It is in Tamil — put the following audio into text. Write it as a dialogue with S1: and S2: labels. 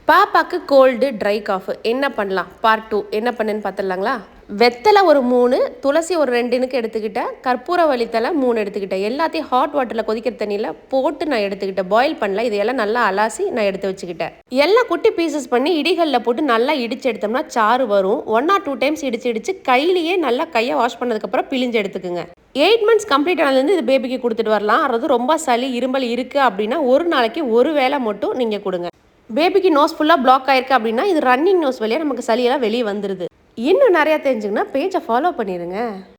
S1: பாப்பாக்கு கோல்டு ட்ரை காஃப் என்ன பண்ணலாம் பார்ட் 2 என்ன பண்ணுன்னு பார்த்துடலாங்களா. வெத்தலை ஒரு 3, துளசி ஒரு 2 எடுத்துக்கிட்டேன், கற்பூரவள்ளி தழை 3 எடுத்துக்கிட்டேன். எல்லாத்தையும் ஹாட் வாட்டரில் கொதிக்கிற தண்ணியில் போட்டு நான் எடுத்துக்கிட்டேன். பாயில் பண்ணல, இதையெல்லாம் நல்லா அலாசி நான் எடுத்து வச்சுக்கிட்டேன். எல்லாம் குட்டி பீசஸ் பண்ணி இடிகளில் போட்டு நல்லா இடிச்சு எடுத்தோம்னா சாறு வரும். 1 or 2 times இடிச்சு கையிலேயே நல்லா கையை வாஷ் பண்ணதுக்கப்புறம் பிழிஞ்சு எடுத்துக்குங்க. 8 months கம்ப்ளீட் ஆனதுலேருந்து இது பேபிக்கு கொடுத்துட்டு வரலாம். அதாவது ரொம்ப சளி இருமல் இருக்குது அப்படின்னா ஒரு நாளைக்கு ஒரு வேளை மட்டும் நீங்கள் கொடுங்க. பேபிக்கு நோஸ் ஃபுல்லாக பிளாக் ஆயிருக்கு அப்படின்னா இது ரன்னிங் நோஸ் வழியாக நமக்கு சளியெல்லாம் வெளியே வந்துடுது. இன்னும் நிறையா தெரிஞ்சுங்கன்னா பேஜை ஃபாலோ பண்ணிடுங்க.